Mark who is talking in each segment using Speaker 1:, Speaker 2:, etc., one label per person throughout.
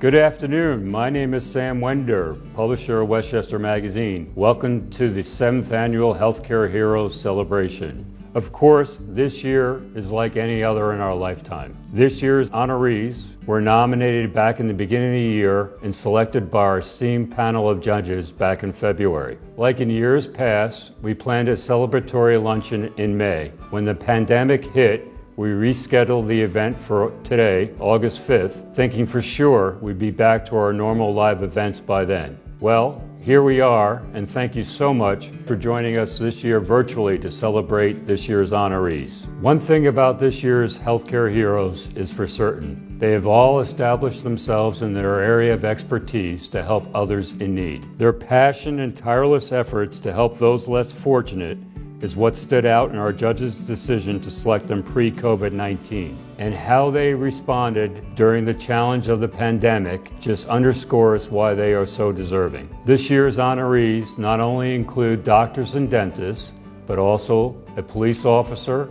Speaker 1: Good afternoon. My name is Sam Wender, publisher of Westchester Magazine. Welcome to the 7th Annual Healthcare Heroes Celebration. Of course, this year is like any other in our lifetime. This year's honorees were nominated back in the beginning of the year and selected by our esteemed panel of judges back in February. Like in years past, we planned a celebratory luncheon in May. When the pandemic hit, we rescheduled the event for today, August 5th, thinking for sure we'd be back to our normal live events by then. Well, here we are, and thank you so much for joining us this year virtually to celebrate this year's honorees. One thing about this year's Healthcare Heroes is for certain. They have all established themselves in their area of expertise to help others in need. Their passion and tireless efforts to help those less fortunate is what stood out in our judges' decision to select them pre-COVID-19. And how they responded during the challenge of the pandemic just underscores why they are so deserving. This year's honorees not only include doctors and dentists, but also a police officer,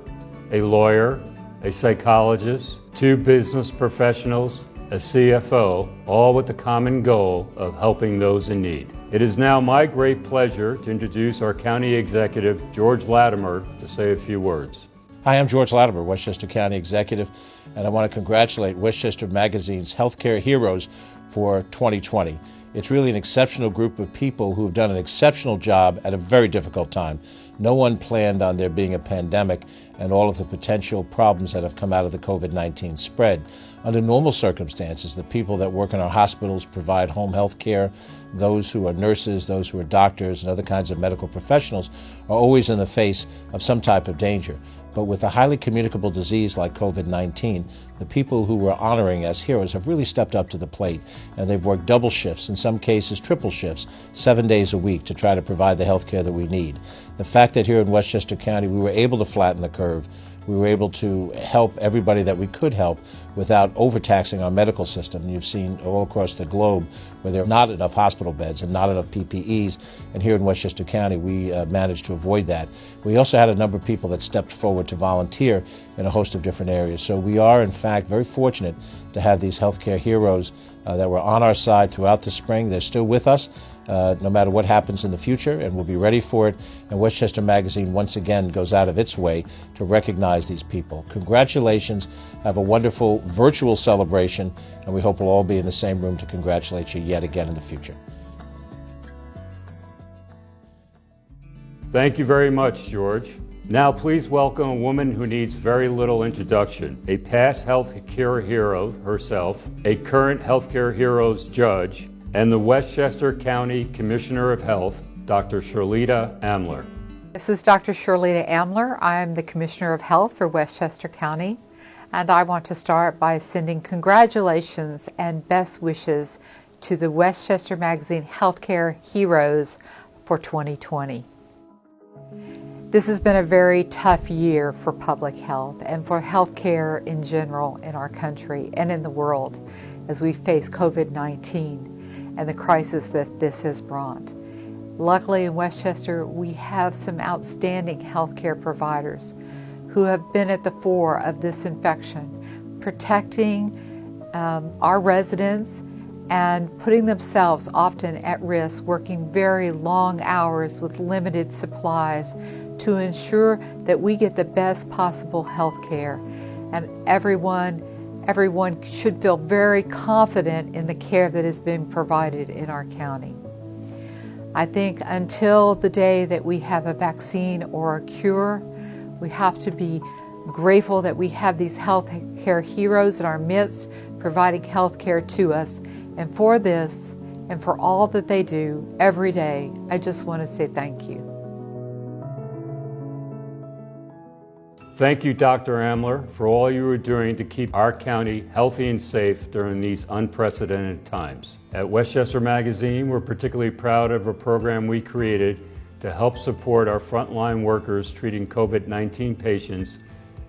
Speaker 1: a lawyer, a psychologist, 2 business professionals, a CFO, all with the common goal of helping those in need. It is now my great pleasure to introduce our County Executive, George Latimer, to say a few words.
Speaker 2: Hi, I'm George Latimer, Westchester County Executive, and I want to congratulate Westchester Magazine's Healthcare Heroes for 2020. It's really an exceptional group of people who have done an exceptional job at a very difficult time. No one planned on there being a pandemic and all of the potential problems that have come out of the COVID-19 spread. Under normal circumstances, the people that work in our hospitals provide home health care. Those who are nurses, those who are doctors, and other kinds of medical professionals are always in the face of some type of danger. But with a highly communicable disease like COVID-19, the people who we're honoring as heroes have really stepped up to the plate, and they've worked double shifts, in some cases triple shifts, 7 days a week to try to provide the health care that we need. The fact that here in Westchester County we were able to flatten the curve, we were able to help everybody that we could help without overtaxing our medical system. You've seen all across the globe where there are not enough hospital beds and not enough PPEs, and here in Westchester County we managed to avoid that. We also had a number of people that stepped forward to volunteer in a host of different areas. So we are in fact very fortunate to have these healthcare heroes that were on our side throughout the spring. They're still with us no matter what happens in the future, and we'll be ready for it. And Westchester Magazine once again goes out of its way to recognize these people. Congratulations. Have a wonderful virtual celebration, and we hope we'll all be in the same room to congratulate you yet again in the future.
Speaker 1: Thank you very much, George. Now please welcome a woman who needs very little introduction, a past healthcare hero herself, a current Healthcare Heroes judge, and the Westchester County Commissioner of Health, Dr. Charlita Amler.
Speaker 3: This is Dr. Charlita Amler. I'm the Commissioner of Health for Westchester County, and I want to start by sending congratulations and best wishes to the Westchester Magazine Healthcare Heroes for 2020. This has been a very tough year for public health and for healthcare in general in our country and in the world as we face COVID-19 and the crisis that this has brought. Luckily in Westchester, we have some outstanding healthcare providers who have been at the fore of this infection, protecting our residents and putting themselves often at risk, working very long hours with limited supplies to ensure that we get the best possible health care. And everyone should feel very confident in the care that is being provided in our county. I think until the day that we have a vaccine or a cure, we have to be grateful that we have these health care heroes in our midst providing health care to us. And for this and for all that they do every day, I just want to say thank you.
Speaker 1: Thank you, Dr. Amler, for all you are doing to keep our county healthy and safe during these unprecedented times. At Westchester Magazine, we're particularly proud of a program we created to help support our frontline workers treating COVID-19 patients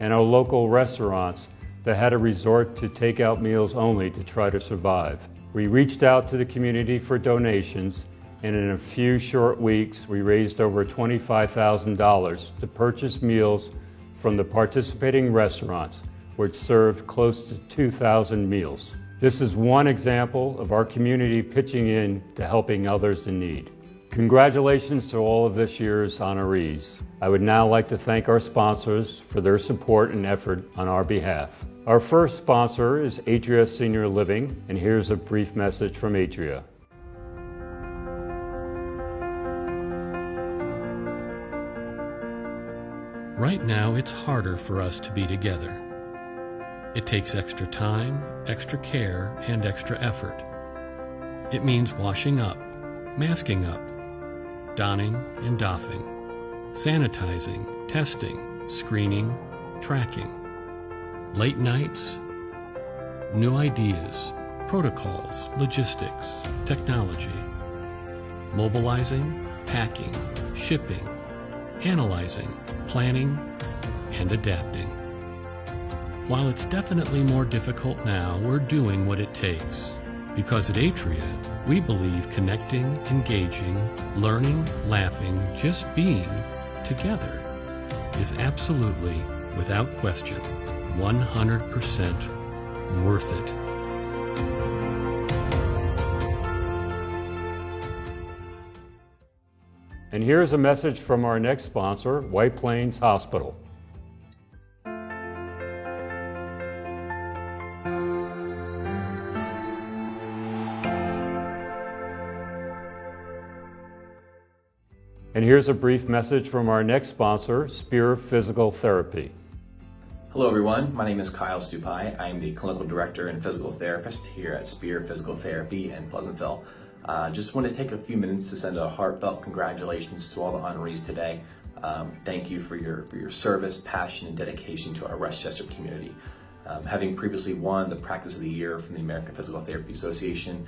Speaker 1: and our local restaurants that had to resort to takeout meals only to try to survive. We reached out to the community for donations, and in a few short weeks, we raised over $25,000 to purchase meals from the participating restaurants, which served close to 2,000 meals. This is one example of our community pitching in to helping others in need. Congratulations to all of this year's honorees. I would now like to thank our sponsors for their support and effort on our behalf. Our first sponsor is Atria Senior Living, and here's a brief message from Atria.
Speaker 4: Right now, it's harder for us to be together. It takes extra time, extra care, and extra effort. It means washing up, masking up, donning and doffing, sanitizing, testing, screening, tracking, late nights, new ideas, protocols, logistics, technology, mobilizing, packing, shipping, analyzing, planning, and adapting. While it's definitely more difficult now, we're doing what it takes. Because at Atria, we believe connecting, engaging, learning, laughing, just being together is absolutely, without question, 100% worth it.
Speaker 1: And here's a message from our next sponsor, White Plains Hospital. And here's a brief message from our next sponsor, Spear Physical Therapy.
Speaker 5: Hello everyone, my name is Kyle Stupai. I'm the Clinical Director and Physical Therapist here at Spear Physical Therapy in Pleasantville. Just want to take a few minutes to send a heartfelt congratulations to all the honorees today. Thank you for your service, passion, and dedication to our Westchester community. Having previously won the Practice of the Year from the American Physical Therapy Association,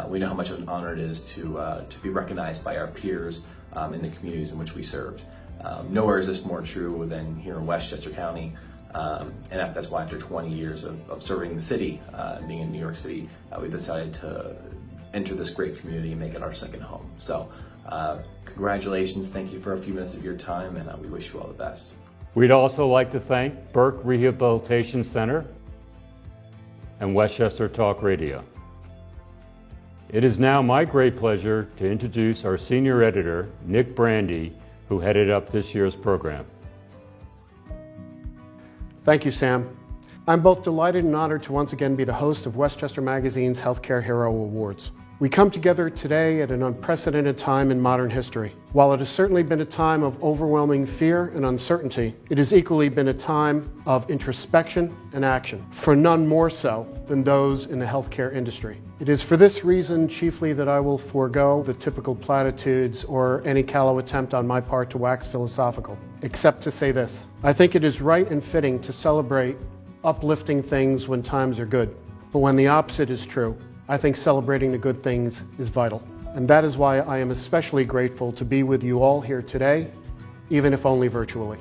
Speaker 5: we know how much of an honor it is to be recognized by our peers in the communities in which we served. Nowhere is this more true than here in Westchester County, and that's why after 20 years of serving the city, being in New York City, we decided to enter this great community and make it our second home. So congratulations, thank you for a few minutes of your time, and we wish you all the best.
Speaker 1: We'd also like to thank Burke Rehabilitation Center and Westchester Talk Radio. It is now my great pleasure to introduce our senior editor, Nick Brandy, who headed up this year's program.
Speaker 6: Thank you, Sam. I'm both delighted and honored to once again be the host of Westchester Magazine's Healthcare Hero Awards. We come together today at an unprecedented time in modern history. While it has certainly been a time of overwhelming fear and uncertainty, it has equally been a time of introspection and action, for none more so than those in the healthcare industry. It is for this reason chiefly that I will forego the typical platitudes or any callow attempt on my part to wax philosophical, except to say this. I think it is right and fitting to celebrate uplifting things when times are good. But when the opposite is true, I think celebrating the good things is vital. And that is why I am especially grateful to be with you all here today, even if only virtually.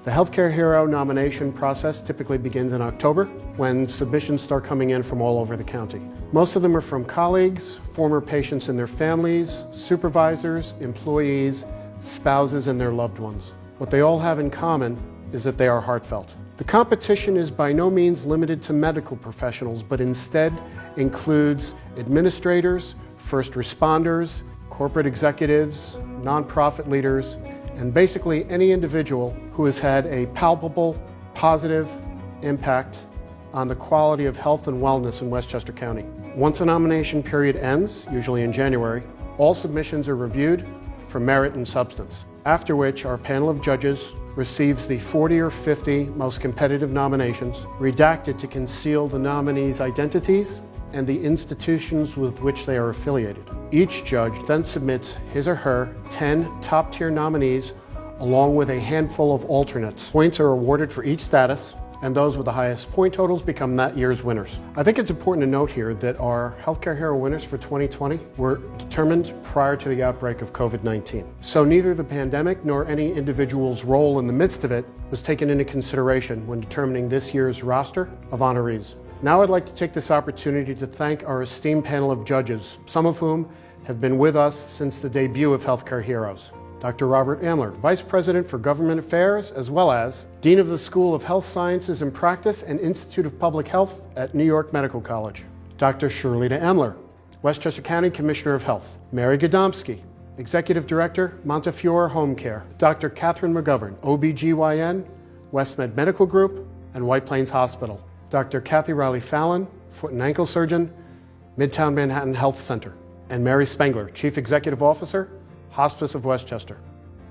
Speaker 6: The Healthcare Hero nomination process typically begins in October, when submissions start coming in from all over the county. Most of them are from colleagues, former patients and their families, supervisors, employees, spouses, and their loved ones. What they all have in common is that they are heartfelt. The competition is by no means limited to medical professionals, but instead includes administrators, first responders, corporate executives, nonprofit leaders, and basically any individual who has had a palpable, positive impact on the quality of health and wellness in Westchester County. Once a nomination period ends, usually in January, all submissions are reviewed for merit and substance, after which our panel of judges receives the 40 or 50 most competitive nominations, redacted to conceal the nominees' identities and the institutions with which they are affiliated. Each judge then submits his or her 10 top-tier nominees along with a handful of alternates. Points are awarded for each status, and those with the highest point totals become that year's winners. I think it's important to note here that our Healthcare Hero winners for 2020 were determined prior to the outbreak of COVID-19. So neither the pandemic nor any individual's role in the midst of it was taken into consideration when determining this year's roster of honorees. Now I'd like to take this opportunity to thank our esteemed panel of judges, some of whom have been with us since the debut of Healthcare Heroes. Dr. Robert Amler, Vice President for Government Affairs, as well as Dean of the School of Health Sciences and Practice and Institute of Public Health at New York Medical College. Dr. Charlene Amler, Westchester County Commissioner of Health. Mary Godomsky, Executive Director, Montefiore Home Care. Dr. Catherine McGovern, OBGYN, WestMed Medical Group, and White Plains Hospital. Dr. Kathy Riley Fallon, Foot and Ankle Surgeon, Midtown Manhattan Health Center. And Mary Spengler, Chief Executive Officer, Hospice of Westchester.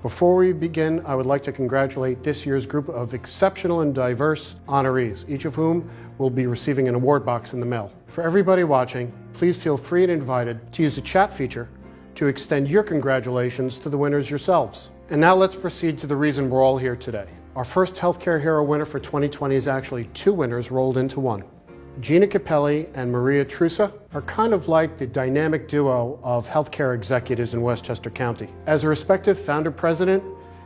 Speaker 6: Before we begin, I would like to congratulate this year's group of exceptional and diverse honorees, each of whom will be receiving an award box in the mail. For everybody watching, please feel free and invited to use the chat feature to extend your congratulations to the winners yourselves. And now let's proceed to the reason we're all here today. Our first Healthcare Hero winner for 2020 is actually two winners rolled into one. Gina Capelli and Maria Trusa are kind of like the dynamic duo of healthcare executives in Westchester County. As a respective founder-president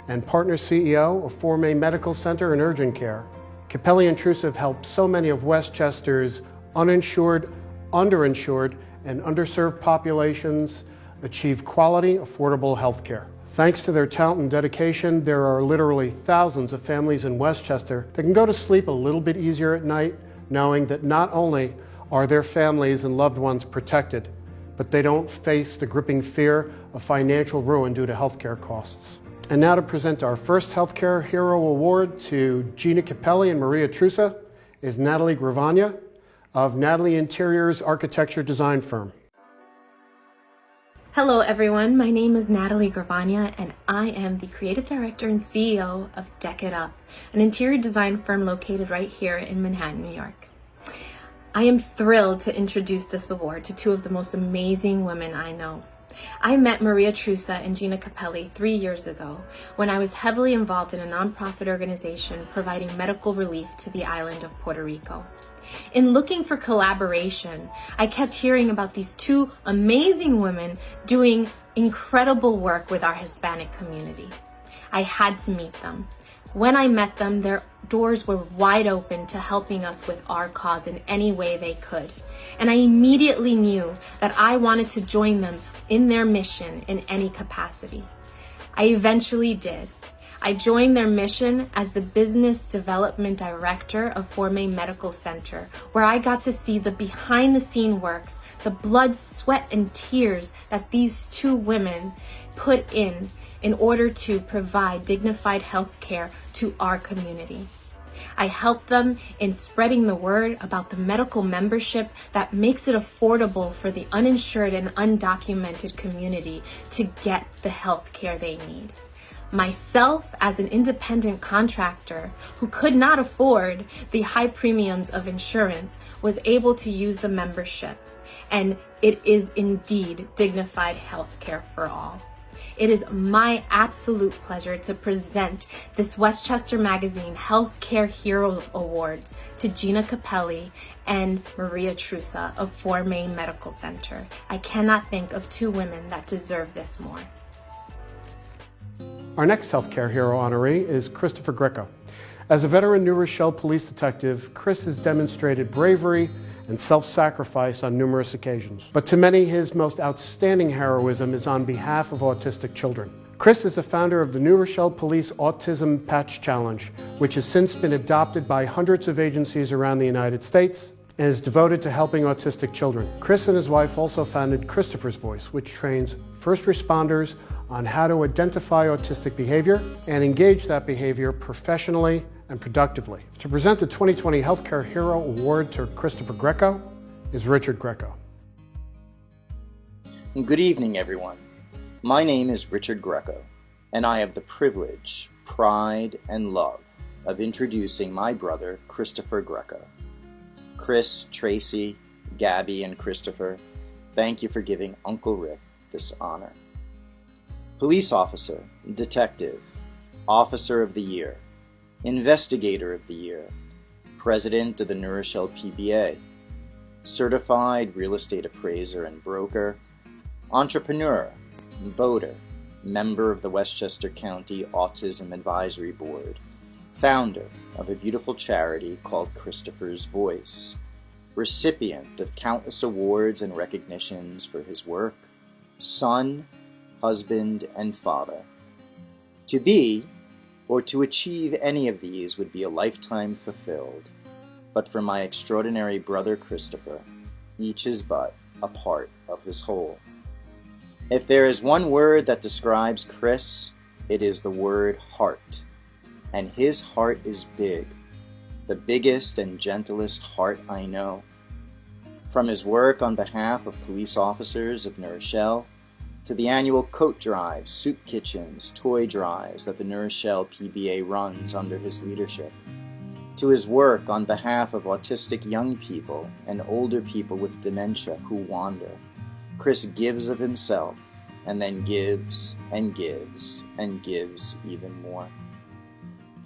Speaker 6: and partner CEO of Forme Medical Center and Urgent Care, Capelli and Trusa have helped so many of Westchester's uninsured, underinsured, and underserved populations achieve quality, affordable health care. Thanks to their talent and dedication, there are literally thousands of families in Westchester that can go to sleep a little bit easier at night, knowing that not only are their families and loved ones protected, but they don't face the gripping fear of financial ruin due to healthcare costs. And now to present our first Healthcare Hero Award to Gina Capelli and Maria Trusa is Natalie Gravina of Natalie Interiors Architecture Design Firm.
Speaker 7: Hello everyone, my name is Natalie Gravina and I am the Creative Director and CEO of Deck It Up, an interior design firm located right here in Manhattan, New York. I am thrilled to introduce this award to two of the most amazing women I know. I met Maria Trusa and Gina Capelli 3 years ago when I was heavily involved in a nonprofit organization providing medical relief to the island of Puerto Rico. In looking for collaboration, I kept hearing about these two amazing women doing incredible work with our Hispanic community. I had to meet them. When I met them, their doors were wide open to helping us with our cause in any way they could. And I immediately knew that I wanted to join them in their mission in any capacity. I eventually did. I joined their mission as the Business Development Director of Forme Medical Center, where I got to see the behind-the-scene works, the blood, sweat, and tears that these two women put in order to provide dignified health care to our community. I helped them in spreading the word about the medical membership that makes it affordable for the uninsured and undocumented community to get the health care they need. Myself, as an independent contractor who could not afford the high premiums of insurance, was able to use the membership, and it is indeed dignified health care for all. It is my absolute pleasure to present this Westchester Magazine Healthcare Heroes Awards to Gina Capelli and Maria Trusa of Forme Medical Center. I cannot think of two women that deserve this more.
Speaker 6: Our next Healthcare Hero honoree is Christopher Greco. As a veteran New Rochelle police detective, Chris has demonstrated bravery and self-sacrifice on numerous occasions. But to many, his most outstanding heroism is on behalf of autistic children. Chris is the founder of the New Rochelle Police Autism Patch Challenge, which has since been adopted by hundreds of agencies around the United States and is devoted to helping autistic children. Chris and his wife also founded Christopher's Voice, which trains first responders on how to identify autistic behavior and engage that behavior professionally and productively. To present the 2020 Healthcare Hero Award to Christopher Greco is Richard Greco.
Speaker 8: Good evening, everyone. My name is Richard Greco, and I have the privilege, pride, and love of introducing my brother, Christopher Greco. Chris, Tracy, Gabby, and Christopher, thank you for giving Uncle Rick this honor. Police officer, detective, officer of the year, investigator of the year, president of the New Rochelle PBA, certified real estate appraiser and broker, entrepreneur, voter, member of the Westchester County Autism Advisory Board, founder of a beautiful charity called Christopher's Voice, recipient of countless awards and recognitions for his work, son, husband, and father. To be or to achieve any of these would be a lifetime fulfilled, but for my extraordinary brother Christopher, each is but a part of his whole. If there is one word that describes Chris, it is the word heart. And his heart is big, the biggest and gentlest heart I know. From his work on behalf of police officers of New Rochelle, to the annual coat drives, soup kitchens, toy drives that the New Rochelle PBA runs under his leadership, to his work on behalf of autistic young people and older people with dementia who wander, Chris gives of himself, and then gives and gives and gives even more.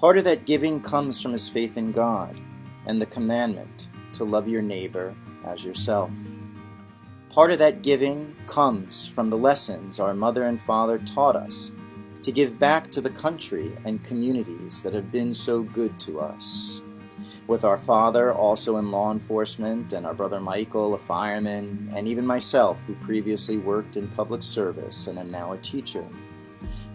Speaker 8: Part of that giving comes from his faith in God and the commandment to love your neighbor as yourself. Part of that giving comes from the lessons our mother and father taught us to give back to the country and communities that have been so good to us. With our father also in law enforcement, and our brother Michael, a fireman, and even myself, who previously worked in public service and am now a teacher.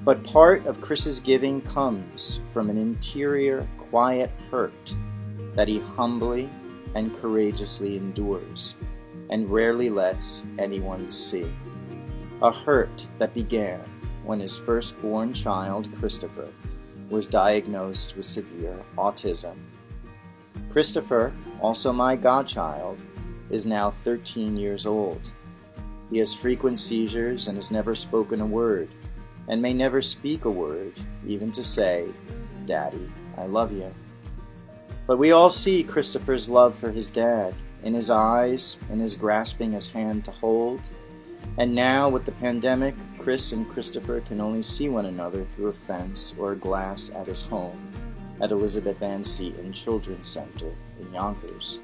Speaker 8: But part of Chris's giving comes from an interior, quiet hurt that he humbly and courageously endures and rarely lets anyone see. A hurt that began when his firstborn child, Christopher, was diagnosed with severe autism. Christopher, also my godchild, is now 13 years old. He has frequent seizures and has never spoken a word, and may never speak a word, even to say, "Daddy, I love you." But we all see Christopher's love for his dad, in his eyes, in his grasping his hand to hold. And now, with the pandemic, Chris and Christopher can only see one another through a fence or a glass at his home at Elizabeth Ann Seton Children's Center in Yonkers.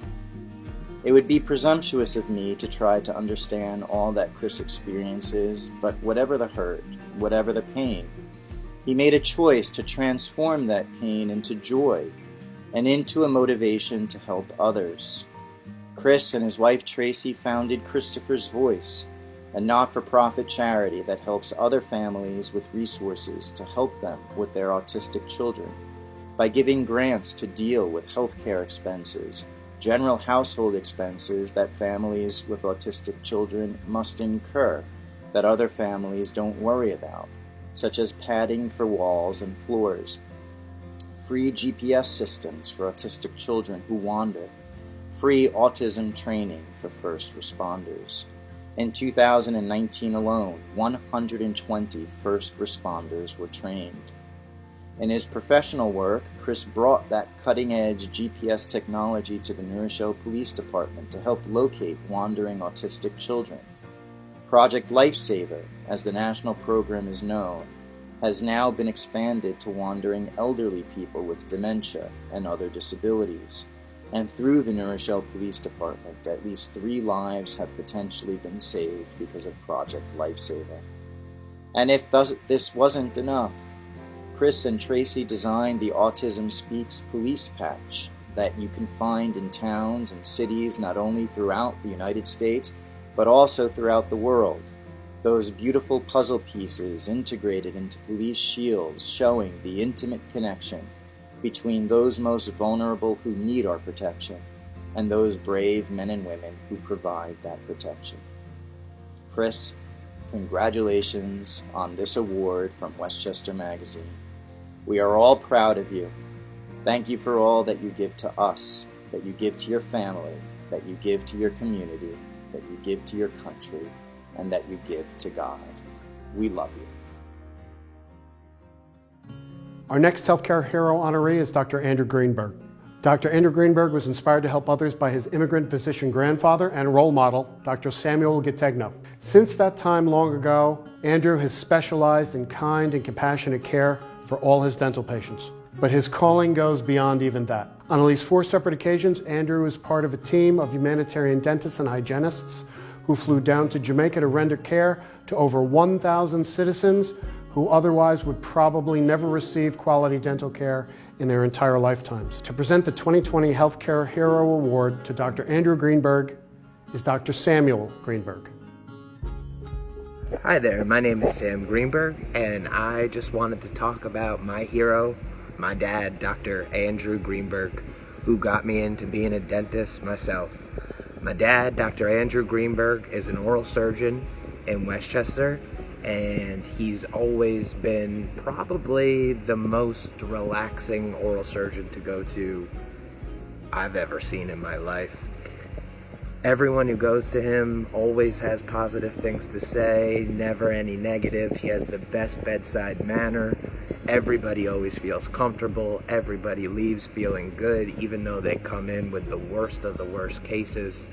Speaker 8: It would be presumptuous of me to try to understand all that Chris experiences, but whatever the hurt, whatever the pain, he made a choice to transform that pain into joy and into a motivation to help others. Chris and his wife Tracy founded Christopher's Voice, a not-for-profit charity that helps other families with resources to help them with their autistic children by giving grants to deal with healthcare expenses, general household expenses that families with autistic children must incur that other families don't worry about, such as padding for walls and floors, free GPS systems for autistic children who wander, free autism training for first responders. In 2019 alone, 120 first responders were trained. In his professional work, Chris brought that cutting-edge GPS technology to the New Rochelle Police Department to help locate wandering autistic children. Project Lifesaver, as the national program is known, has now been expanded to wandering elderly people with dementia and other disabilities. And through the New Rochelle Police Department, at least 3 lives have potentially been saved because of Project Lifesaver. And if this wasn't enough, Chris and Tracy designed the Autism Speaks police patch that you can find in towns and cities not only throughout the United States, but also throughout the world. Those beautiful puzzle pieces integrated into police shields showing the intimate connection between those most vulnerable who need our protection and those brave men and women who provide that protection. Chris, congratulations on this award from Westchester Magazine. We are all proud of you. Thank you for all that you give to us, that you give to your family, that you give to your community, that you give to your country, and that you give to God. We love you.
Speaker 6: Our next healthcare hero honoree is Dr. Andrew Greenberg. Dr. Andrew Greenberg was inspired to help others by his immigrant physician grandfather and role model, Dr. Samuel Gattegno. Since that time long ago, Andrew has specialized in kind and compassionate care for all his dental patients. But his calling goes beyond even that. On at least 4 separate occasions, Andrew was part of a team of humanitarian dentists and hygienists who flew down to Jamaica to render care to over 1,000 citizens who otherwise would probably never receive quality dental care in their entire lifetimes. To present the 2020 Healthcare Hero Award to Dr. Andrew Greenberg is Dr. Samuel Greenberg.
Speaker 9: Hi there, my name is Sam Greenberg, and I just wanted to talk about my hero, my dad, Dr. Andrew Greenberg, who got me into being a dentist myself. My dad, Dr. Andrew Greenberg, is an oral surgeon in Westchester, and he's always been probably the most relaxing oral surgeon to go to I've ever seen in my life. Everyone who goes to him always has positive things to say, never any negative. He has the best bedside manner. Everybody always feels comfortable. Everybody leaves feeling good, even though they come in with the worst of the worst cases.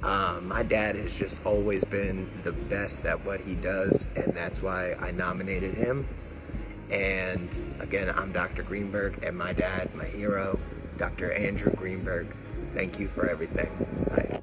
Speaker 9: My dad has just always been the best at what he does, and that's why I nominated him. And again, I'm Dr. Greenberg, and my dad, my hero, Dr. Andrew Greenberg. Thank you for everything. Bye.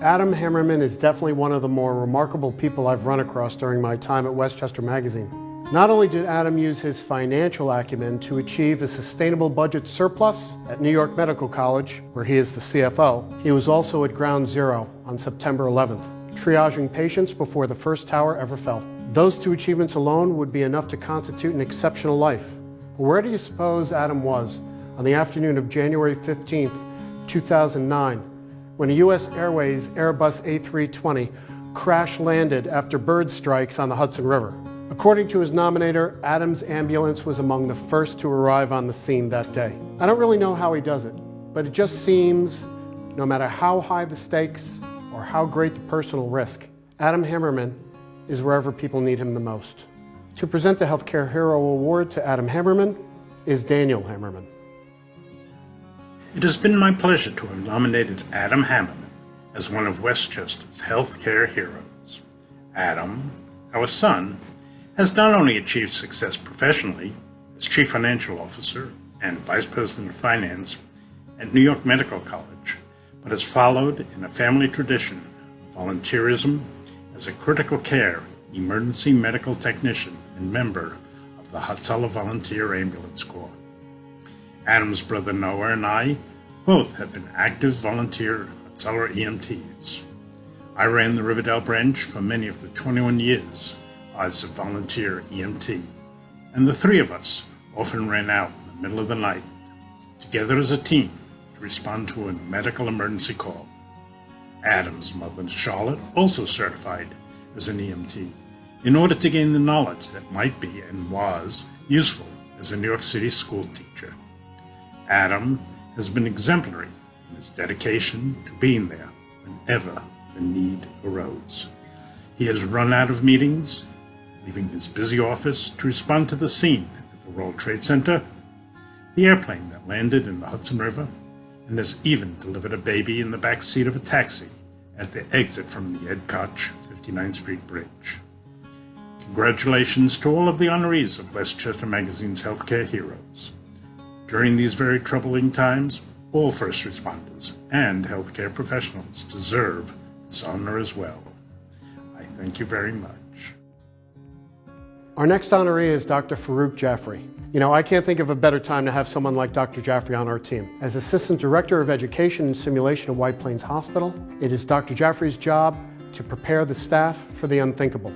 Speaker 6: Adam Hammerman is definitely one of the more remarkable people I've run across during my time at Westchester Magazine. Not only did Adam use his financial acumen to achieve a sustainable budget surplus at New York Medical College, where he is the CFO, he was also at Ground Zero on September 11th, triaging patients before the first tower ever fell. Those two achievements alone would be enough to constitute an exceptional life. But where do you suppose Adam was on the afternoon of January 15th, 2009, when a U.S. Airways Airbus A320 crash-landed after bird strikes on the Hudson River? According to his nominator, Adam's ambulance was among the first to arrive on the scene that day. I don't really know how he does it, but it just seems, no matter how high the stakes or how great the personal risk, Adam Hammerman is wherever people need him the most. To present the Healthcare Hero Award to Adam Hammerman is Daniel Hammerman.
Speaker 10: It has been my pleasure to have nominated Adam Hammond as one of Westchester's healthcare heroes. Adam, our son, has not only achieved success professionally as Chief Financial Officer and Vice President of Finance at New York Medical College, but has followed in a family tradition of volunteerism as a critical care emergency medical technician and member of the Hatzalah Volunteer Ambulance Corps. Adam's brother Noah and I both have been active volunteer Hatzalah EMTs. I ran the Riverdale branch for many of the 21 years as a volunteer EMT, and the three of us often ran out in the middle of the night, together as a team, to respond to a medical emergency call. Adam's mother, Charlotte, also certified as an EMT in order to gain the knowledge that might be and was useful as a New York City school teacher. Adam has been exemplary in his dedication to being there whenever the need arose. He has run out of meetings, leaving his busy office to respond to the scene at the World Trade Center, the airplane that landed in the Hudson River, and has even delivered a baby in the back seat of a taxi at the exit from the Ed Koch 59th Street Bridge. Congratulations to all of the honorees of Westchester Magazine's Healthcare Heroes. During these very troubling times, all first responders and healthcare professionals deserve this honor as well. I thank you very much.
Speaker 6: Our next honoree is Dr. Farook Joffrey. I can't think of a better time to have someone like Dr. Joffrey on our team. As Assistant Director of Education and Simulation at White Plains Hospital, it is Dr. Joffrey's job to prepare the staff for the unthinkable,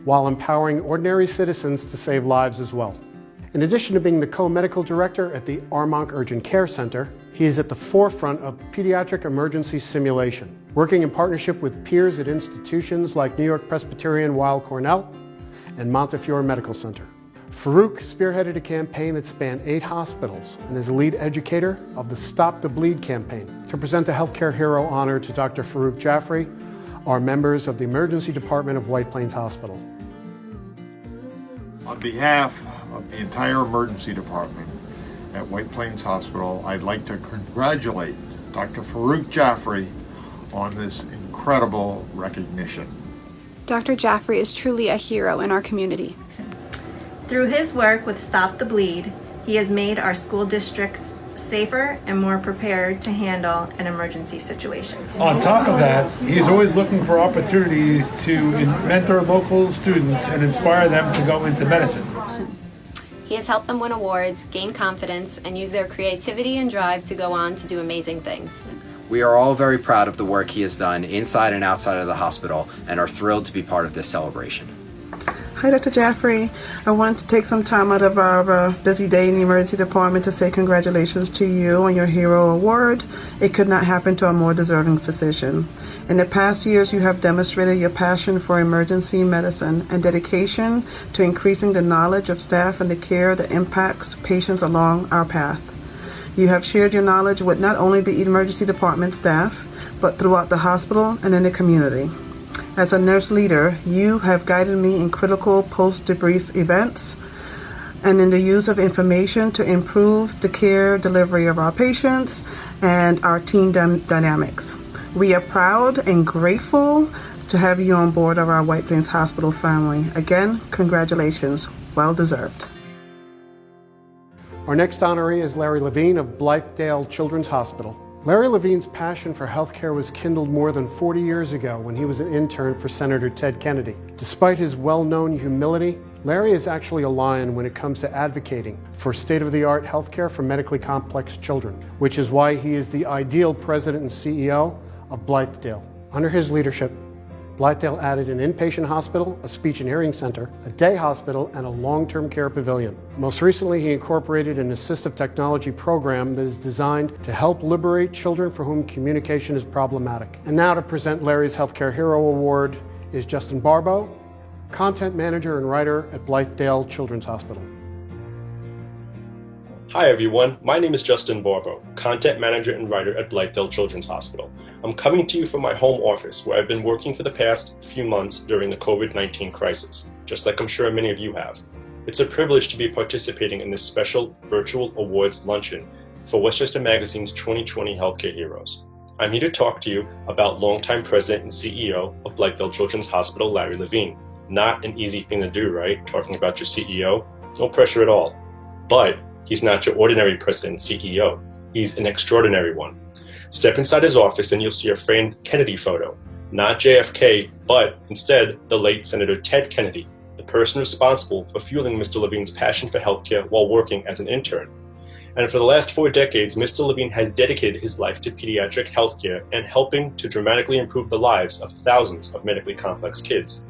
Speaker 6: while empowering ordinary citizens to save lives as well. In addition to being the co-medical director at the Armonk Urgent Care Center, he is at the forefront of pediatric emergency simulation, working in partnership with peers at institutions like New York Presbyterian Weill Cornell and Montefiore Medical Center. Farook spearheaded a campaign that spanned 8 hospitals and is a lead educator of the Stop the Bleed campaign. To present the Healthcare Hero honor to Dr. Farook Joffrey are members of the Emergency Department of White Plains Hospital.
Speaker 11: On behalf of the entire emergency department at White Plains Hospital, I'd like to congratulate Dr. Farook Joffrey on this incredible recognition.
Speaker 12: Dr. Joffrey is truly a hero in our community.
Speaker 13: Through his work with Stop the Bleed, he has made our school districts safer and more prepared to handle an emergency situation.
Speaker 14: On top of that, he's always looking for opportunities to mentor local students and inspire them to go into medicine.
Speaker 15: He has helped them win awards, gain confidence, and use their creativity and drive to go on to do amazing things.
Speaker 16: We are all very proud of the work he has done inside and outside of the hospital and are thrilled to be part of this celebration.
Speaker 17: Hi, Dr. Joffrey. I want to take some time out of our busy day in the emergency department to say congratulations to you on your Hero Award. It could not happen to a more deserving physician. In the past years, you have demonstrated your passion for emergency medicine and dedication to increasing the knowledge of staff and the care that impacts patients along our path. You have shared your knowledge with not only the emergency department staff, but throughout the hospital and in the community. As a nurse leader, you have guided me in critical post-debrief events and in the use of information to improve the care delivery of our patients and our team dynamics. We are proud and grateful to have you on board of our White Plains Hospital family. Again, congratulations. Well deserved.
Speaker 6: Our next honoree is Larry Levine of Blythedale Children's Hospital. Larry Levine's passion for healthcare was kindled more than 40 years ago when he was an intern for Senator Ted Kennedy. Despite his well-known humility, Larry is actually a lion when it comes to advocating for state-of-the-art healthcare for medically complex children, which is why he is the ideal president and CEO of Blythedale. Under his leadership, Blythedale added an inpatient hospital, a speech and hearing center, a day hospital, and a long-term care pavilion. Most recently, he incorporated an assistive technology program that is designed to help liberate children for whom communication is problematic. And now to present Larry's Healthcare Hero Award is Justin Barbeau, content manager and writer at Blythedale Children's Hospital.
Speaker 18: Hi everyone, my name is Justin Barbeau, content manager and writer at Blythedale Children's Hospital. I'm coming to you from my home office where I've been working for the past few months during the COVID-19 crisis, just like I'm sure many of you have. It's a privilege to be participating in this special virtual awards luncheon for Westchester Magazine's 2020 Healthcare Heroes. I'm here to talk to you about longtime president and CEO of Blythedale Children's Hospital, Larry Levine. Not an easy thing to do, right? Talking about your CEO? No pressure at all. But he's not your ordinary president and CEO. He's an extraordinary one. Step inside his office and you'll see a framed Kennedy photo. Not JFK, but instead the late Senator Ted Kennedy, the person responsible for fueling Mr. Levine's passion for healthcare while working as an intern. And for the last 4 decades, Mr. Levine has dedicated his life to pediatric healthcare and helping to dramatically improve the lives of thousands of medically complex kids.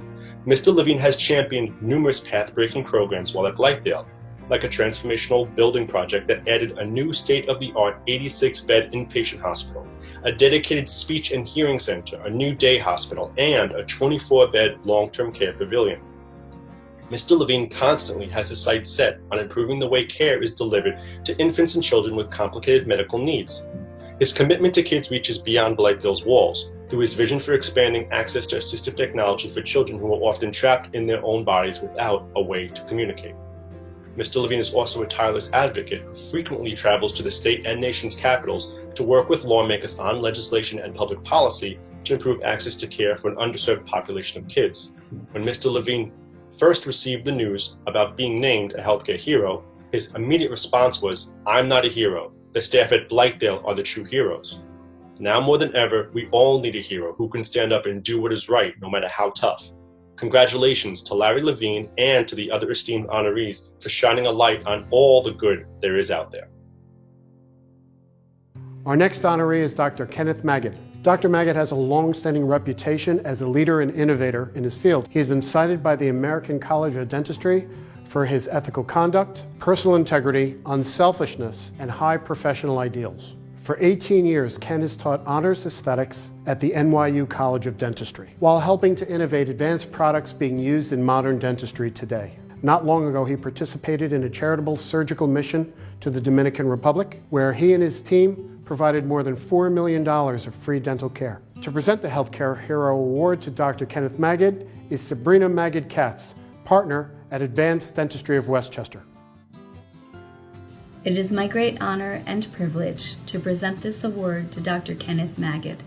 Speaker 18: Mr. Levine has championed numerous path-breaking programs while at Blythedale, like a transformational building project that added a new state-of-the-art 86-bed inpatient hospital, a dedicated speech and hearing center, a new day hospital, and a 24-bed long-term care pavilion. Mr. Levine constantly has his sights set on improving the way care is delivered to infants and children with complicated medical needs. His commitment to kids reaches beyond Blythedale's walls through his vision for expanding access to assistive technology for children who are often trapped in their own bodies without a way to communicate. Mr. Levine is also a tireless advocate who frequently travels to the state and nation's capitals to work with lawmakers on legislation and public policy to improve access to care for an underserved population of kids. When Mr. Levine first received the news about being named a healthcare hero, his immediate response was, "I'm not a hero. The staff at Blythedale are the true heroes." Now more than ever, we all need a hero who can stand up and do what is right, no matter how tough. Congratulations to Larry Levine and to the other esteemed honorees for shining a light on all the good there is out there.
Speaker 6: Our next honoree is Dr. Kenneth Maggot. Dr. Maggot has a long-standing reputation as a leader and innovator in his field. He has been cited by the American College of Dentistry for his ethical conduct, personal integrity, unselfishness, and high professional ideals. For 18 years, Ken has taught honors aesthetics at the NYU College of Dentistry, while helping to innovate advanced products being used in modern dentistry today. Not long ago, he participated in a charitable surgical mission to the Dominican Republic, where he and his team provided more than $4 million of free dental care. To present the Healthcare Hero Award to Dr. Kenneth Maggot is Sabrina Maggot-Katz, partner at Advanced Dentistry of Westchester.
Speaker 19: It is my great honor and privilege to present this award to Dr. Kenneth Maggot.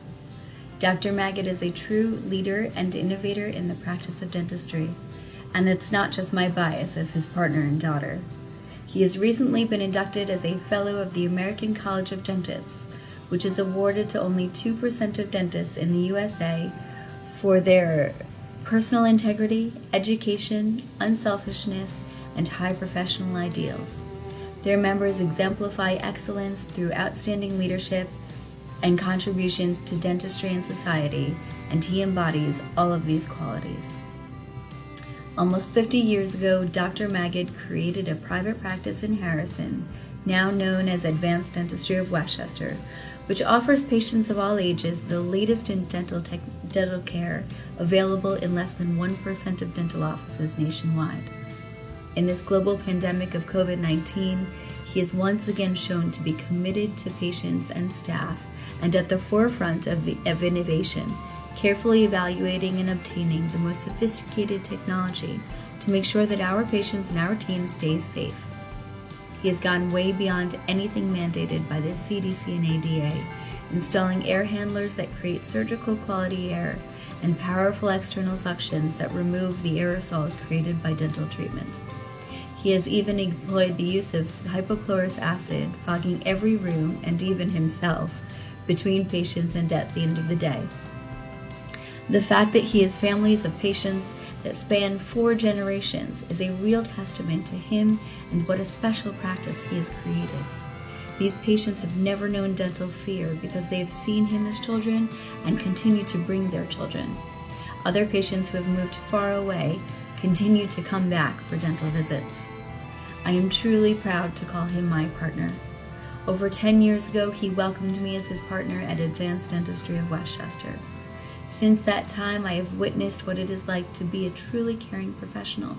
Speaker 19: Dr. Maggot is a true leader and innovator in the practice of dentistry, and it's not just my bias as his partner and daughter. He has recently been inducted as a Fellow of the American College of Dentists, which is awarded to only 2% of dentists in the USA for their personal integrity, education, unselfishness, and high professional ideals. Their members exemplify excellence through outstanding leadership and contributions to dentistry and society, and he embodies all of these qualities. Almost 50 years ago, Dr. Maggot created a private practice in Harrison, now known as Advanced Dentistry of Westchester, which offers patients of all ages the latest in dental care available in less than 1% of dental offices nationwide. In this global pandemic of COVID-19, he is once again shown to be committed to patients and staff and at the forefront of innovation, carefully evaluating and obtaining the most sophisticated technology to make sure that our patients and our team stays safe. He has gone way beyond anything mandated by the CDC and ADA, installing air handlers that create surgical quality air and powerful external suctions that remove the aerosols created by dental treatment. He has even employed the use of hypochlorous acid, fogging every room and even himself between patients and at the end of the day. The fact that he has families of patients that span 4 generations is a real testament to him and what a special practice he has created. These patients have never known dental fear because they have seen him as children and continue to bring their children. Other patients who have moved far away continue to come back for dental visits. I am truly proud to call him my partner. Over 10 years ago, he welcomed me as his partner at Advanced Dentistry of Westchester. Since that time, I have witnessed what it is like to be a truly caring professional.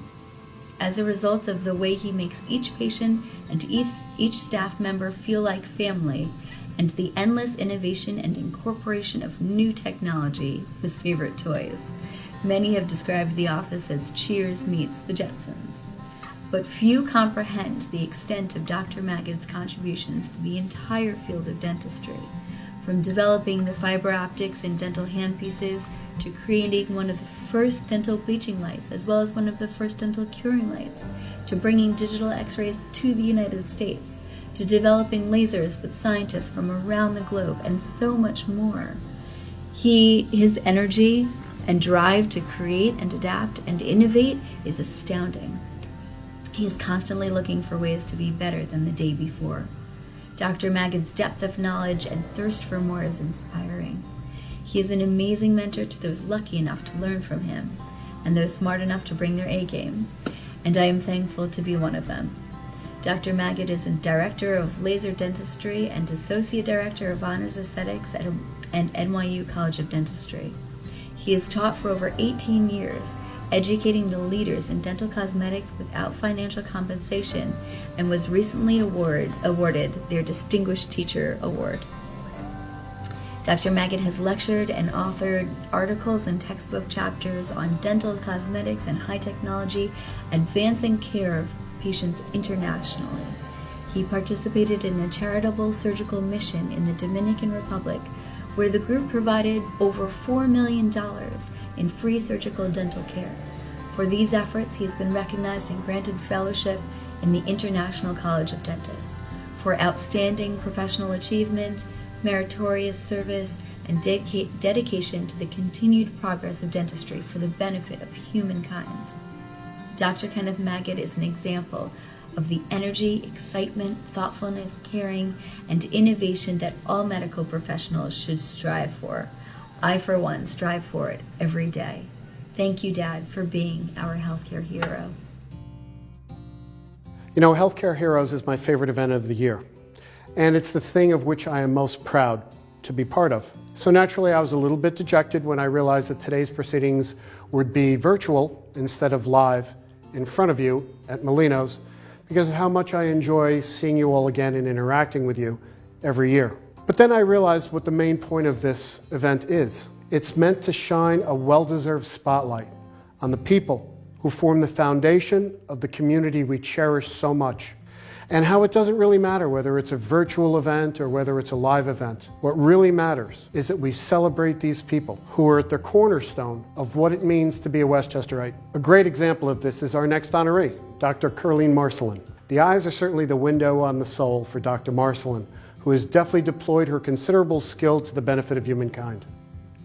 Speaker 19: As a result of the way he makes each patient and each staff member feel like family, and the endless innovation and incorporation of new technology, his favorite toys, many have described the office as Cheers meets the Jetsons. But few comprehend the extent of Dr. Maggot's contributions to the entire field of dentistry, from developing the fiber optics in dental handpieces to creating one of the first dental bleaching lights as well as one of the first dental curing lights, to bringing digital x-rays to the United States, to developing lasers with scientists from around the globe, and so much more. His energy and drive to create and adapt and innovate is astounding. He is constantly looking for ways to be better than the day before. Dr. Maggot's depth of knowledge and thirst for more is inspiring. He is an amazing mentor to those lucky enough to learn from him, and those smart enough to bring their A-game, and I am thankful to be one of them. Dr. Maggot is a Director of Laser Dentistry and Associate Director of Honors Aesthetics at NYU College of Dentistry. He has taught for over 18 years, educating the leaders in dental cosmetics without financial compensation, and was recently awarded their Distinguished Teacher Award. Dr. Maggot has lectured and authored articles and textbook chapters on dental cosmetics and high technology, advancing care of patients internationally. He participated in a charitable surgical mission in the Dominican Republic, where the group provided over $4 million in free surgical dental care. For these efforts, he has been recognized and granted fellowship in the International College of Dentists for outstanding professional achievement, meritorious service, and dedication to the continued progress of dentistry for the benefit of humankind. Dr. Kenneth Maggot is an example of the energy, excitement, thoughtfulness, caring, and innovation that all medical professionals should strive for. I, for one, strive for it every day. Thank you, Dad, for being our healthcare hero.
Speaker 6: You know, Healthcare Heroes is my favorite event of the year, and it's the thing of which I am most proud to be part of. So naturally, I was a little bit dejected when I realized that today's proceedings would be virtual instead of live in front of you at Molino's, because of how much I enjoy seeing you all again and interacting with you every year. But then I realized what the main point of this event is. It's meant to shine a well-deserved spotlight on the people who form the foundation of the community we cherish so much, and how it doesn't really matter whether it's a virtual event or whether it's a live event. What really matters is that we celebrate these people who are at the cornerstone of what it means to be a Westchesterite. A great example of this is our next honoree, Dr. Carlene Marceline. The eyes are certainly the window on the soul for Dr. Marceline, who has deftly deployed her considerable skill to the benefit of humankind.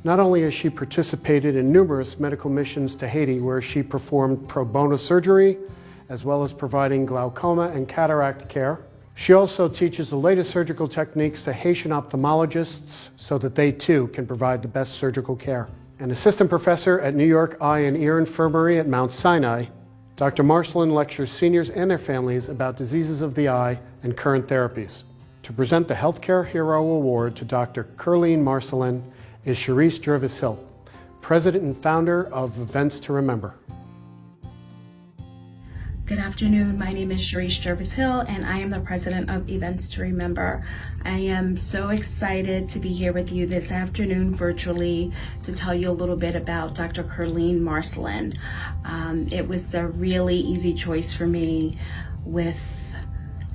Speaker 6: Not only has she participated in numerous medical missions to Haiti, where she performed pro bono surgery, as well as providing glaucoma and cataract care, she also teaches the latest surgical techniques to Haitian ophthalmologists so that they too can provide the best surgical care. An assistant professor at New York Eye and Ear Infirmary at Mount Sinai, Dr. Marceline lectures seniors and their families about diseases of the eye and current therapies. To present the Healthcare Hero Award to Dr. Carlene Marceline is Charisse Jervis-Hill, president and founder of Events to Remember.
Speaker 20: Good afternoon, my name is Charisse Jervis-Hill and I am the president of Events to Remember. I am so excited to be here with you this afternoon virtually to tell you a little bit about Dr. Carlene Marceline. It was a really easy choice for me with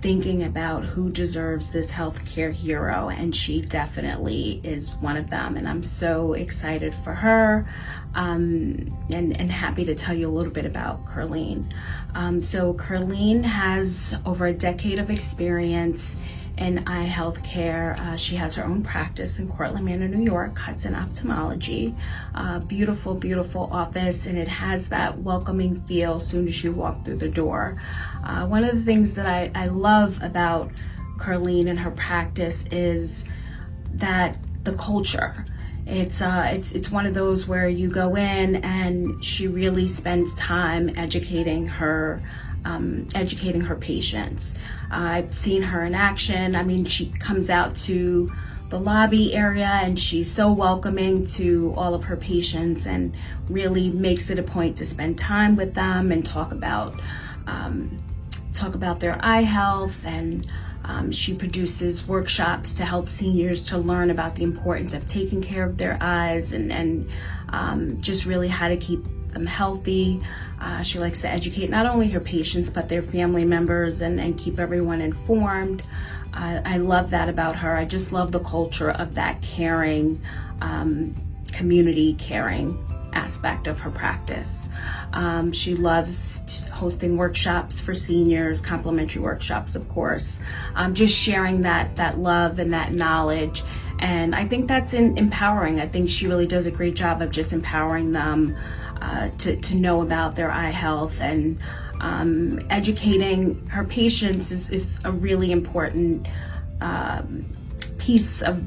Speaker 20: thinking about who deserves this healthcare hero, and she definitely is one of them, and I'm so excited for her and happy to tell you a little bit about Carlene. So Carlene has over a decade of experience in eye health care. She has her own practice in Cortland Manor, New York, Hudson Ophthalmology. Beautiful, beautiful office, and it has that welcoming feel as soon as you walk through the door. One of the things that I love about Carlene and her practice is that the culture. It's one of those where you go in and she really spends time educating her patients. I've seen her in action. I mean, she comes out to the lobby area and she's so welcoming to all of her patients and really makes it a point to spend time with them and talk about their eye health, and she produces workshops to help seniors to learn about the importance of taking care of their eyes and just really how to keep them healthy. She likes to educate not only her patients but their family members and keep everyone informed. I love that about her. I just love the culture of that caring, community caring aspect of her practice. She loves hosting workshops for seniors, complimentary workshops, of course, just sharing that love and that knowledge. And I think that's empowering. I think she really does a great job of just empowering them to know about their eye health, and educating her patients is a really important piece of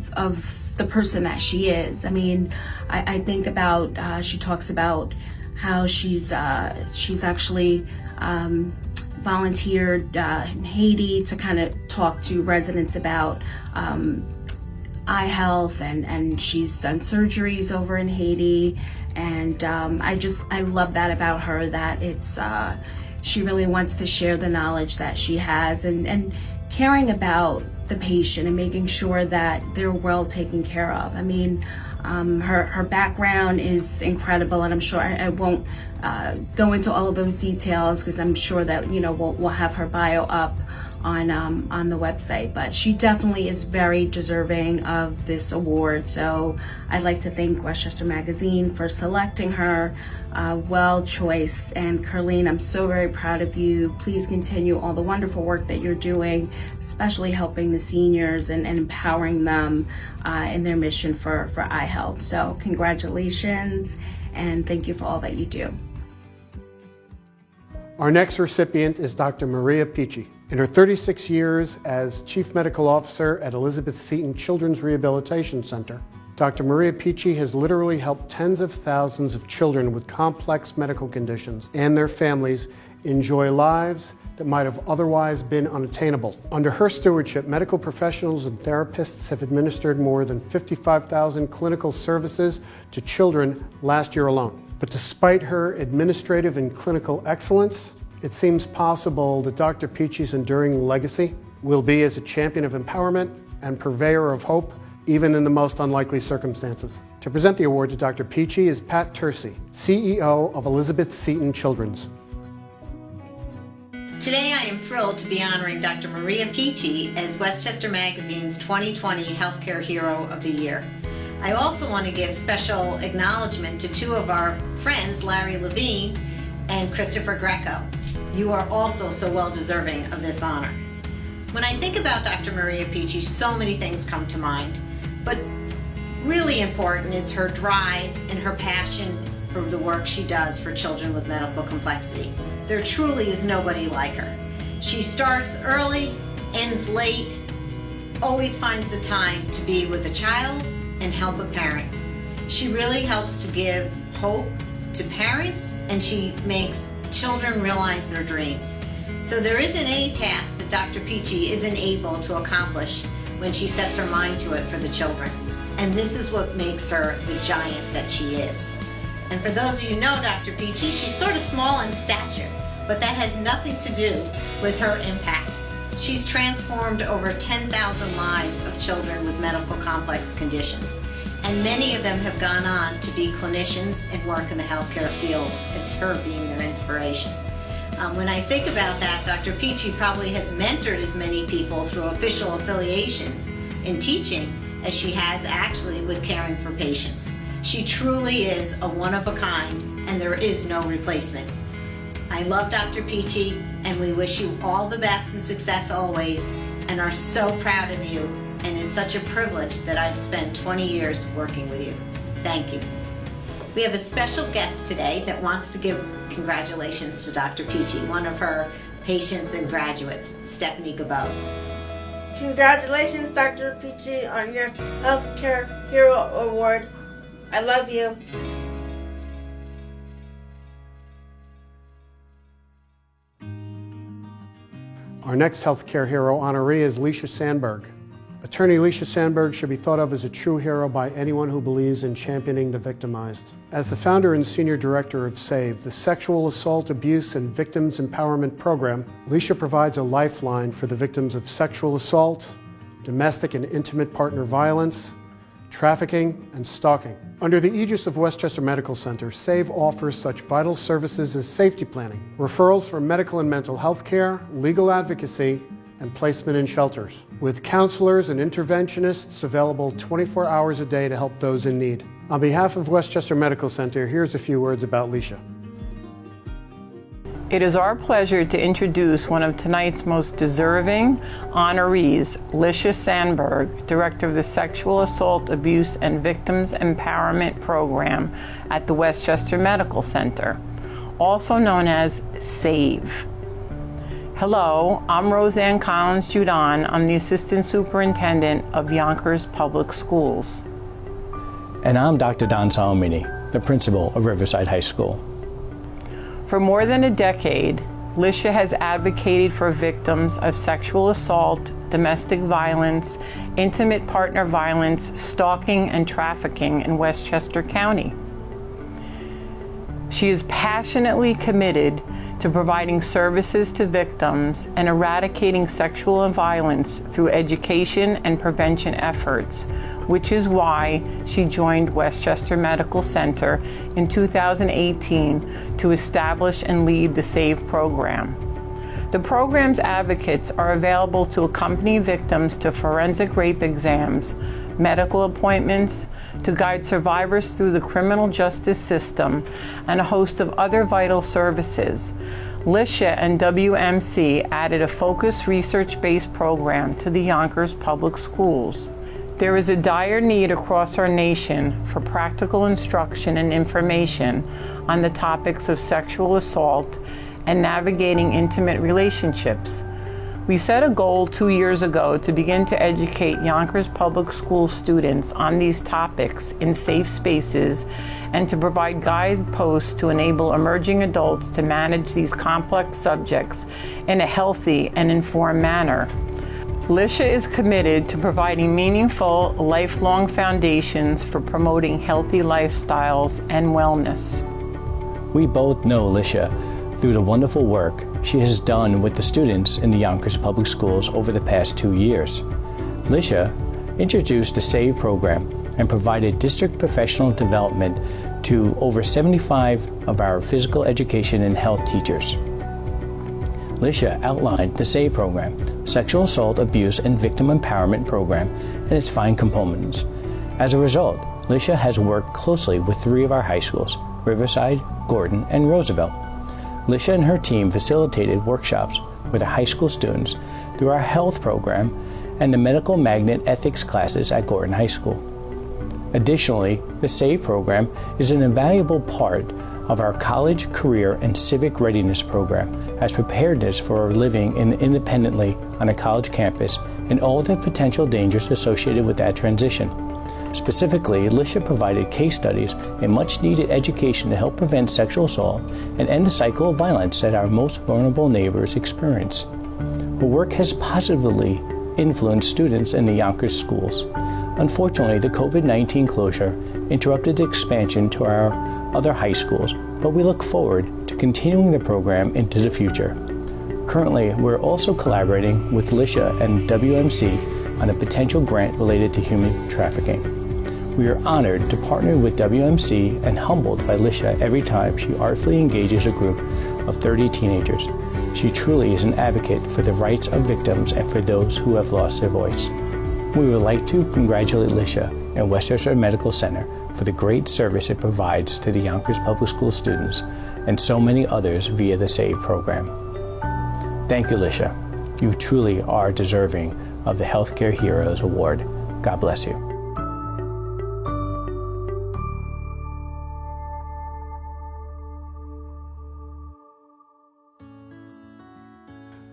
Speaker 20: the person that she is. I mean, I think about, she talks about how she's actually volunteered in Haiti to kind of talk to residents about eye health, and she's done surgeries over in Haiti, and I love that about her, that it's she really wants to share the knowledge that she has, and caring about the patient and making sure that they're well taken care of. I mean, her background is incredible, and I'm sure I won't go into all of those details because I'm sure that we'll have her bio up on the website, but she definitely is very deserving of this award. So I'd like to thank Westchester Magazine for selecting her. Well choice. And Carlene, I'm so very proud of you. Please continue all the wonderful work that you're doing, especially helping the seniors and empowering them in their mission for eye health. So congratulations, and thank you for all that you do.
Speaker 6: Our next recipient is Dr. Maria Peachey. In her 36 years as Chief Medical Officer at Elizabeth Seton Children's Rehabilitation Center, Dr. Maria Peachey has literally helped tens of thousands of children with complex medical conditions and their families enjoy lives that might have otherwise been unattainable. Under her stewardship, medical professionals and therapists have administered more than 55,000 clinical services to children last year alone. But despite her administrative and clinical excellence, it seems possible that Dr. Peachey's enduring legacy will be as a champion of empowerment and purveyor of hope, even in the most unlikely circumstances. To present the award to Dr. Peachey is Pat Tercey, CEO of Elizabeth Seton Children's.
Speaker 21: Today I am thrilled to be honoring Dr. Maria Peachey as Westchester Magazine's 2020 Healthcare Hero of the Year. I also want to give special acknowledgement to two of our friends, Larry Levine and Christopher Greco. You are also so well deserving of this honor. When I think about Dr. Maria Peachey, so many things come to mind, but really important is her drive and her passion for the work she does for children with medical complexity. There truly is nobody like her. She starts early, ends late, always finds the time to be with a child and help a parent. She really helps to give hope to parents, and she makes children realize their dreams. So there isn't any task that Dr. Peachey isn't able to accomplish when she sets her mind to it for the children. And this is what makes her the giant that she is. And for those of you who know Dr. Peachey, she's sort of small in stature, but that has nothing to do with her impact. She's transformed over 10,000 lives of children with medical complex conditions, and many of them have gone on to be clinicians and work in the healthcare field. It's her being their inspiration. When I think about that, Dr. Peachey probably has mentored as many people through official affiliations in teaching as she has actually with caring for patients. She truly is a one-of-a-kind, and there is no replacement. I love Dr. Peachey, and we wish you all the best and success always, and are so proud of you, and it's such a privilege that I've spent 20 years working with you. Thank you. We have a special guest today that wants to give congratulations to Dr. Peachey, one of her patients and graduates, Stephanie Gabot.
Speaker 2: Congratulations, Dr. Peachey, on your Healthcare Hero Award. I love you.
Speaker 6: Our next Healthcare Hero honoree is Lisha Sandberg. Attorney Lisha Sandberg should be thought of as a true hero by anyone who believes in championing the victimized. As the founder and senior director of SAVE, the Sexual Assault, Abuse, and Victims Empowerment Program, Lisha provides a lifeline for the victims of sexual assault, domestic and intimate partner violence, trafficking, and stalking. Under the aegis of Westchester Medical Center, SAVE offers such vital services as safety planning, referrals for medical and mental health care, legal advocacy, and placement in shelters, with counselors and interventionists available 24 hours a day to help those in need. On behalf of Westchester Medical Center, here's a few words about Lisha.
Speaker 22: It is our pleasure to introduce one of tonight's most deserving honorees, Lisha Sandberg, Director of the Sexual Assault, Abuse, and Victims Empowerment Program at the Westchester Medical Center, also known as SAVE. Hello, I'm Roseanne Collins-Judon. I'm the Assistant Superintendent of Yonkers Public Schools.
Speaker 23: And I'm Dr. Don Salamini, the principal of Riverside High School.
Speaker 22: For more than a decade, Lisha has advocated for victims of sexual assault, domestic violence, intimate partner violence, stalking, and trafficking in Westchester County. She is passionately committed to providing services to victims and eradicating sexual violence through education and prevention efforts, which is why she joined Westchester Medical Center in 2018 to establish and lead the SAVE program. The program's advocates are available to accompany victims to forensic rape exams, medical appointments, to guide survivors through the criminal justice system, and a host of other vital services. Lisha and WMC added a focused research-based program to the Yonkers Public Schools. There is a dire need across our nation for practical instruction and information on the topics of sexual assault and navigating intimate relationships. We set a goal 2 years ago to begin to educate Yonkers Public School students on these topics in safe spaces and to provide guideposts to enable emerging adults to manage these complex subjects in a healthy and informed manner. Lisha is committed to providing meaningful, lifelong foundations for promoting healthy lifestyles and wellness.
Speaker 23: We both know Lisha through the wonderful work she has done with the students in the Yonkers Public Schools over the past 2 years. Lisha introduced the SAVE program and provided district professional development to over 75 of our physical education and health teachers. Lisha outlined the SAVE program, Sexual Assault, Abuse, and Victim Empowerment Program, and its 5 components. As a result, Lisha has worked closely with 3 of our high schools, Riverside, Gordon, and Roosevelt. Lisha and her team facilitated workshops with our high school students through our health program and the medical magnet ethics classes at Gordon High School. Additionally, the SAVE program is an invaluable part of our college, career, and civic readiness program as preparedness for living independently on a college campus and all the potential dangers associated with that transition. Specifically, Lisha provided case studies and much-needed education to help prevent sexual assault and end the cycle of violence that our most vulnerable neighbors experience. Her work has positively influenced students in the Yonkers schools. Unfortunately, the COVID-19 closure interrupted the expansion to our other high schools, but we look forward to continuing the program into the future. Currently, we're also collaborating with Lisha and WMC on a potential grant related to human trafficking. We are honored to partner with WMC and humbled by Lisha every time she artfully engages a group of 30 teenagers. She truly is an advocate for the rights of victims and for those who have lost their voice. We would like to congratulate Lisha and Westchester Medical Center for the great service it provides to the Yonkers Public School students and so many others via the SAVE program. Thank you, Lisha. You truly are deserving of the Healthcare Heroes Award. God bless you.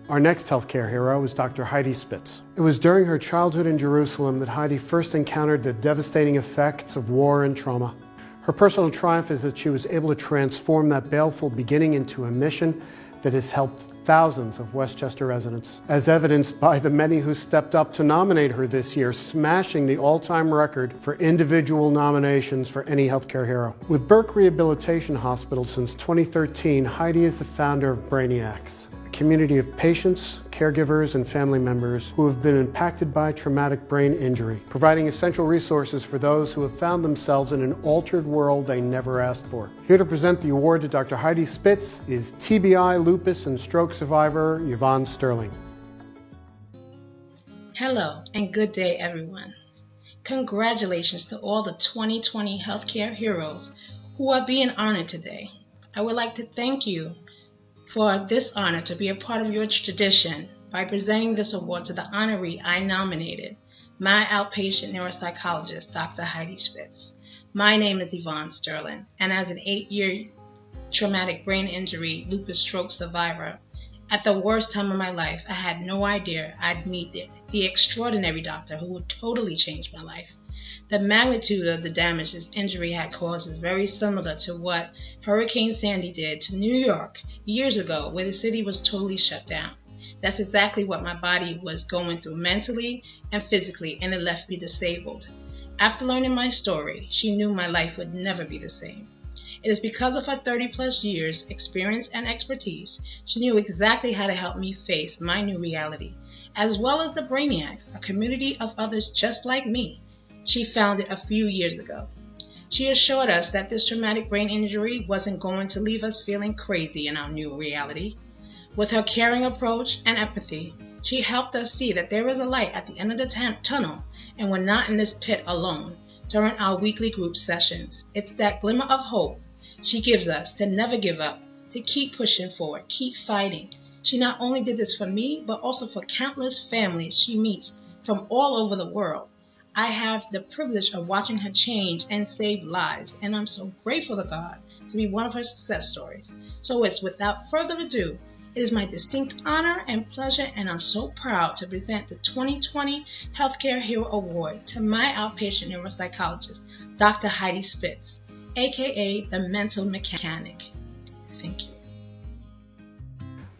Speaker 6: Our next healthcare hero is Dr. Heidi Spitz. It was during her childhood in Jerusalem that Heidi first encountered the devastating effects of war and trauma. Her personal triumph is that she was able to transform that baleful beginning into a mission that has helped thousands of Westchester residents, as evidenced by the many who stepped up to nominate her this year, smashing the all-time record for individual nominations for any healthcare hero. With Burke Rehabilitation Hospital since 2013, Heidi is the founder of Brainiacs, a community of patients, caregivers, and family members who have been impacted by traumatic brain injury, providing essential resources for those who have found themselves in an altered world they never asked for. Here to present the award to Dr. Heidi Spitz is TBI, lupus, and stroke survivor Yvonne Sterling.
Speaker 3: Hello and good day, everyone. Congratulations to all the 2020 healthcare heroes who are being honored today. I would like to thank you for this honor to be a part of your tradition by presenting this award to the honoree I nominated, my outpatient neuropsychologist, Dr. Heidi Spitz. My name is Yvonne Sterling, and as an 8-year traumatic brain injury lupus stroke survivor, at the worst time of my life, I had no idea I'd meet the extraordinary doctor who would totally change my life. The magnitude of the damage this injury had caused is very similar to what Hurricane Sandy did to New York years ago, where the city was totally shut down. That's exactly what my body was going through mentally and physically, and it left me disabled. After learning my story, she knew my life would never be the same. It is because of her 30-plus years experience and expertise, she knew exactly how to help me face my new reality, as well as the Brainiacs, a community of others just like me she founded a few years ago. She assured us that this traumatic brain injury wasn't going to leave us feeling crazy in our new reality. With her caring approach and empathy, she helped us see that there is a light at the end of the tunnel, and we're not in this pit alone. During our weekly group sessions, it's that glimmer of hope she gives us to never give up, to keep pushing forward, keep fighting. She not only did this for me, but also for countless families she meets from all over the world. I have the privilege of watching her change and save lives, and I'm so grateful to God to be one of her success stories. So it's without further ado, it is my distinct honor and pleasure, and I'm so proud to present the 2020 Healthcare Hero Award to my outpatient neuropsychologist, Dr. Heidi Spitz, aka the Mental Mechanic. Thank you.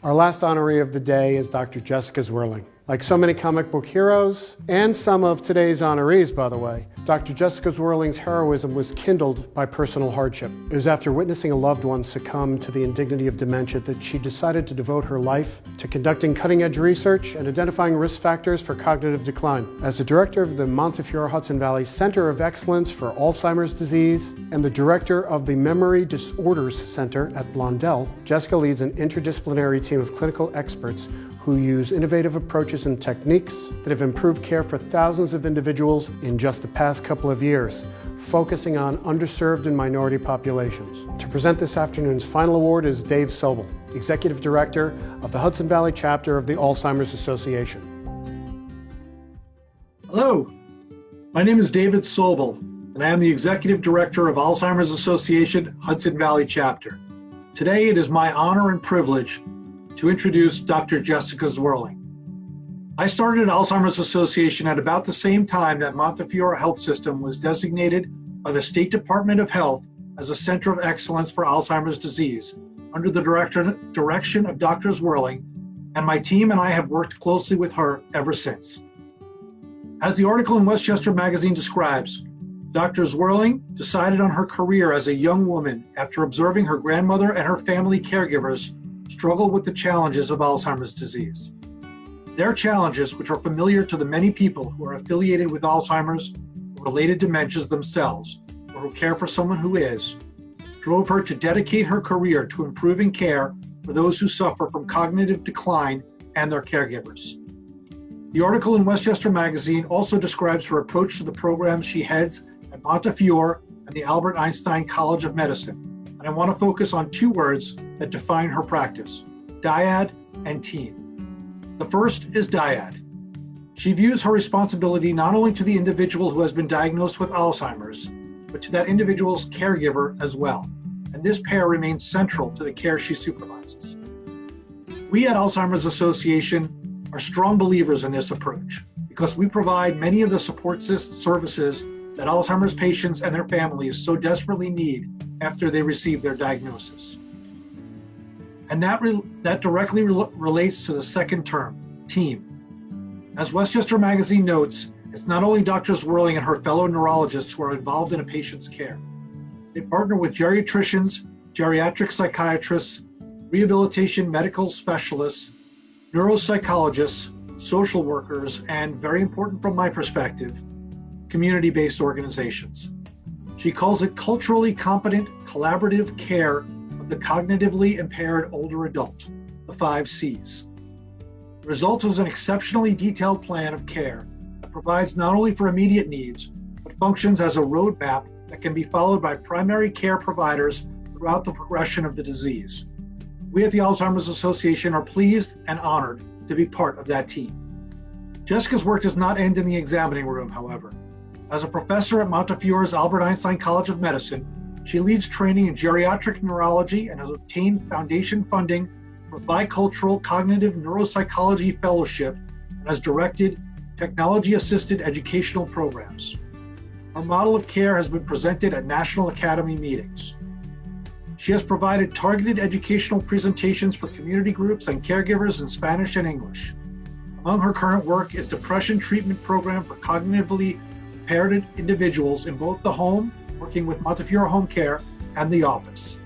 Speaker 6: Our last honoree of the day is Dr. Jessica Zwerling. Like so many comic book heroes, and some of today's honorees, by the way, Dr. Jessica Zwerling's heroism was kindled by personal hardship. It was after witnessing a loved one succumb to the indignity of dementia that she decided to devote her life to conducting cutting-edge research and identifying risk factors for cognitive decline. As the director of the Montefiore Hudson Valley Center of Excellence for Alzheimer's Disease and the director of the Memory Disorders Center at Blondell, Jessica leads an interdisciplinary team of clinical experts who use innovative approaches and techniques that have improved care for thousands of individuals in just the past couple of years, focusing on underserved and minority populations. To present this afternoon's final award is Dave Sobel, Executive Director of the Hudson Valley Chapter of the Alzheimer's Association.
Speaker 4: Hello, my name is David Sobel, and I am the Executive Director of Alzheimer's Association Hudson Valley Chapter. Today it is my honor and privilege to introduce Dr. Jessica Zwerling. I started at Alzheimer's Association at about the same time that Montefiore Health System was designated by the State Department of Health as a Center of Excellence for Alzheimer's Disease, under the direction of Dr. Zwerling, and my team and I have worked closely with her ever since. As the article in Westchester Magazine describes, Dr. Zwerling decided on her career as a young woman after observing her grandmother and her family caregivers struggle with the challenges of Alzheimer's disease. Their challenges, which are familiar to the many people who are affiliated with Alzheimer's or related dementias themselves, or who care for someone who is, drove her to dedicate her career to improving care for those who suffer from cognitive decline and their caregivers. The article in Westchester Magazine also describes her approach to the programs she heads at Montefiore and the Albert Einstein College of Medicine, and I want to focus on two words that define her practice: dyad and team. The first is dyad. She views her responsibility not only to the individual who has been diagnosed with Alzheimer's, but to that individual's caregiver as well. And this pair remains central to the care she supervises. We at Alzheimer's Association are strong believers in this approach because we provide many of the support services that Alzheimer's patients and their families so desperately need after they receive their diagnosis. And that directly relates to the second term, team. As Westchester Magazine notes, it's not only Dr. Zwerling and her fellow neurologists who are involved in a patient's care. They partner with geriatricians, geriatric psychiatrists, rehabilitation medical specialists, neuropsychologists, social workers, and, very important from my perspective, community-based organizations. She calls it culturally competent, collaborative care of the cognitively impaired older adult, the 5 C's. The result is an exceptionally detailed plan of care that provides not only for immediate needs, but functions as a roadmap that can be followed by primary care providers throughout the progression of the disease. We at the Alzheimer's Association are pleased and honored to be part of that team. Jessica's work does not end in the examining room, however. As a professor at Montefiore's Albert Einstein College of Medicine, she leads training in geriatric neurology and has obtained foundation funding for bicultural cognitive neuropsychology fellowship and has directed technology-assisted educational programs. Her model of care has been presented at National Academy meetings. She has provided targeted educational presentations for community groups and caregivers in Spanish and English. Among her current work is depression treatment program for cognitively impaired individuals in both the home, working with Montefiore Home Care, and the office.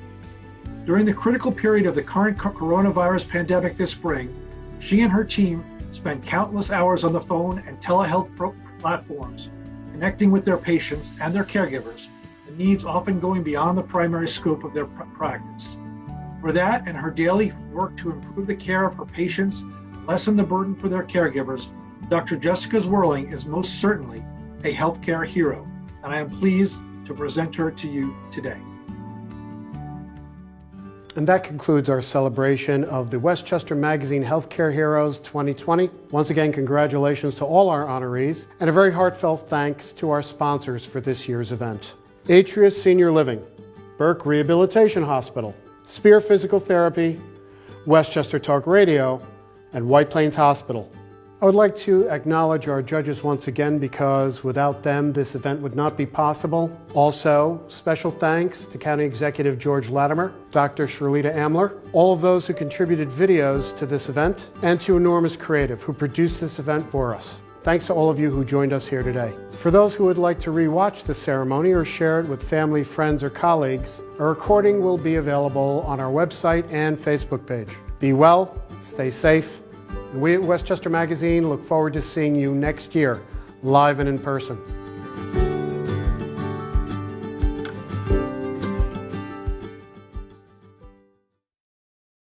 Speaker 4: During the critical period of the current coronavirus pandemic this spring, she and her team spent countless hours on the phone and telehealth platforms, connecting with their patients and their caregivers, the needs often going beyond the primary scope of their practice. For that and her daily work to improve the care of her patients, lessen the burden for their caregivers, Dr. Jessica Zwerling is most certainly a healthcare hero, and I am pleased to present her to you today.
Speaker 6: And that concludes our celebration of the Westchester Magazine Healthcare Heroes 2020. Once again, congratulations to all our honorees, and a very heartfelt thanks to our sponsors for this year's event. Atria Senior Living, Burke Rehabilitation Hospital, Spear Physical Therapy, Westchester Talk Radio, and White Plains Hospital. I would like to acknowledge our judges once again because without them, this event would not be possible. Also, special thanks to County Executive George Latimer, Dr. Shirlita Amler, all of those who contributed videos to this event, and to Enormous Creative, who produced this event for us. Thanks to all of you who joined us here today. For those who would like to rewatch the ceremony or share it with family, friends, or colleagues, a recording will be available on our website and Facebook page. Be well, stay safe, and we at Westchester Magazine look forward to seeing you next year, live and in person.